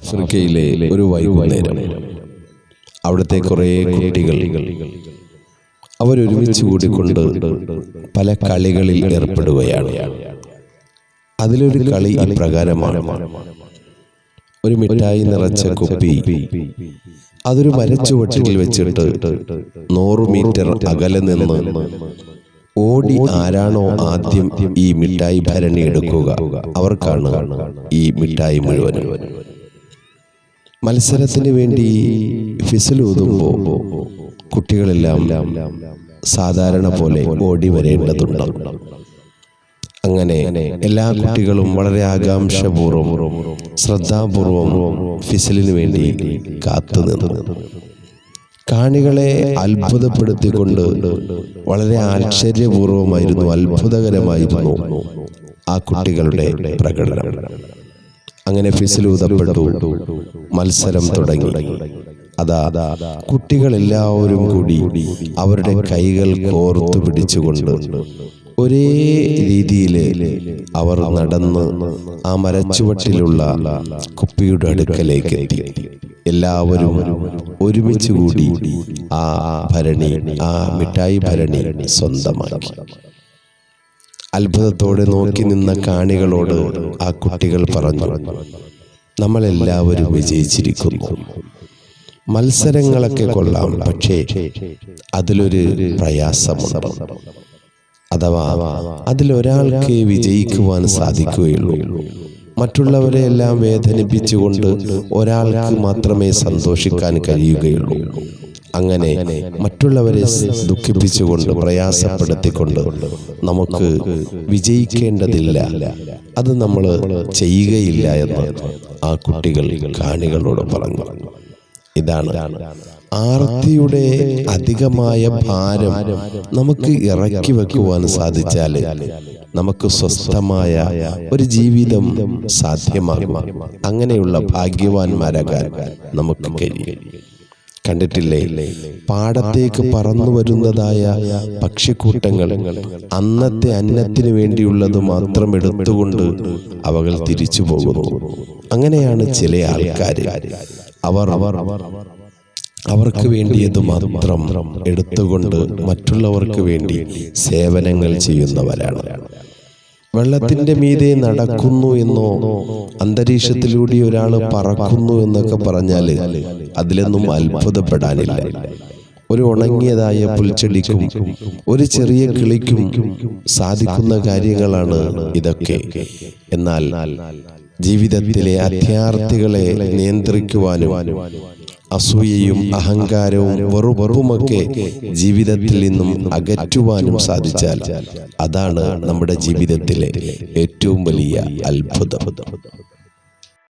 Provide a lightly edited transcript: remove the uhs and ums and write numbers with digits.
ആഫ്രിക്കയിലെ ഒരു വൈകുന്നേരം അവിടുത്തെ കുറേ കുട്ടികൾ അവരൊരുമിച്ച് കൂടിക്കൊണ്ട് പല കളികളിൽ ഏർപ്പെടുകയാണ്. അതിലൊരു കളി ഇപ്രകാരമാണ്. ഒരു മിഠായി നിറച്ച കുപ്പി അതൊരു മരച്ചുവട്ടിൽ വെച്ചിട്ട് 100 മീറ്റർ അകലെ നിന്ന് ഓടി ആരാണോ ആദ്യം ഈ മിഠായി ഭരണി എടുക്കുക അവർക്കാണ് ഈ മിഠായി മുഴുവനും. മത്സരത്തിന് വേണ്ടി ഫിസിലൂതുമ്പോൾ കുട്ടികളെല്ലാം സാധാരണ പോലെ ഓടി വരേണ്ടതുണ്ട്. അങ്ങനെ എല്ലാ കുട്ടികളും വളരെ ആകാംക്ഷപൂർവ്വം ശ്രദ്ധാപൂർവം ഫിസിലിന് വേണ്ടി കാത്തുനിന്നു. കാണികളെ അത്ഭുതപ്പെടുത്തിക്കൊണ്ട് വളരെ ആശ്ചര്യപൂർവമായിരുന്നു, അത്ഭുതകരമായിരുന്നു ആ കുട്ടികളുടെ പ്രകടനം. അങ്ങനെ ഫിസിലൂതപ്പെട്ടു, മത്സരം തുടങ്ങി. അതാ കുട്ടികളെല്ലാവരും കൂടി അവരുടെ കൈകൾ കോർത്തു പിടിച്ചുകൊണ്ട് ഒരേ രീതിയിൽ അവർ നടന്ന് ആ മരച്ചുവട്ടിലുള്ള കുപ്പിയുടെ അടുക്കലേക്ക് എത്തി. എല്ലാവരും ഒരുമിച്ച് കൂടി ആ ഭരണി, ആ മിഠായി ഭരണി സ്വന്തമാക്കി. അത്ഭുതത്തോടെ നോക്കി നിന്ന കാണികളോട് ആ കുട്ടികൾ പറഞ്ഞു, നമ്മളെല്ലാവരും വിജയിച്ചിരിക്കുന്നു. മത്സരങ്ങളൊക്കെ കൊള്ളാം, പക്ഷേ അതിലൊരു പ്രയാസമുണ്ട്. അഥവാ അതിലൊരാൾക്ക് വിജയിക്കുവാൻ സാധിക്കുകയുള്ളൂ. മറ്റുള്ളവരെ എല്ലാം വേദനിപ്പിച്ചുകൊണ്ട് ഒരാൾക്ക് മാത്രമേ സന്തോഷിക്കാൻ കഴിയുകയുള്ളൂ. അങ്ങനെ മറ്റുള്ളവരെ ദുഃഖിപ്പിച്ചുകൊണ്ട് പ്രയാസപ്പെടുത്തിക്കൊണ്ട് നമുക്ക് വിജയിക്കേണ്ടതില്ല, അത് നമ്മൾ ചെയ്യുകയില്ല എന്ന് ആ കുട്ടികൾ കാണികളോട് പറഞ്ഞു. ഇതാണ് ആർത്തിയുടെ അധികമായ ഭാരം നമുക്ക് ഇറക്കി വെക്കുവാൻ സാധിച്ചാൽ നമുക്ക് സ്വസ്ഥമായ ഒരു ജീവിതം സാധ്യമാകും. അങ്ങനെയുള്ള ഭാഗ്യവാന്മാരാകാൻ നമുക്ക് കഴിയും. കണ്ടിട്ടില്ലേ, പാടത്തേക്ക് പറന്നു വരുന്നതായ പക്ഷിക്കൂട്ടങ്ങൾ അന്നത്തെ അന്നത്തിന് വേണ്ടിയുള്ളത് മാത്രം എടുത്തുകൊണ്ട് അവകൾ തിരിച്ചു പോകുന്നു. അങ്ങനെയാണ് ചില ആൾക്കാർ. അവർക്ക് വേണ്ടിയത് മാത്രം എടുത്തുകൊണ്ട് മറ്റുള്ളവർക്ക് വേണ്ടി സേവനങ്ങൾ ചെയ്യുന്നവരാണ്. വെള്ളത്തിൻ്റെ മീതെ നടക്കുന്നു എന്നോ അന്തരീക്ഷത്തിലൂടെ ഒരാൾ പറക്കുന്നു എന്നൊക്കെ പറഞ്ഞാൽ അതിലൊന്നും അത്ഭുതപ്പെടാനില്ല. ഒരു ഉണങ്ങിയതായ പുൽച്ചെടിക്കും ഒരു ചെറിയ കിളിക്കും സാധിക്കുന്ന കാര്യങ്ങളാണ് ഇതൊക്കെ. എന്നാൽ ജീവിതത്തിലെ അത്യാർത്ഥികളെ നിയന്ത്രിക്കുവാനും അസൂയയും അഹങ്കാരവും വെറുമൊക്കെ ജീവിതത്തിൽ നിന്നും അകറ്റുവാനും സാധിച്ചാൽ അതാണ് നമ്മുടെ ജീവിതത്തിലെ ഏറ്റവും വലിയ അത്ഭുതം.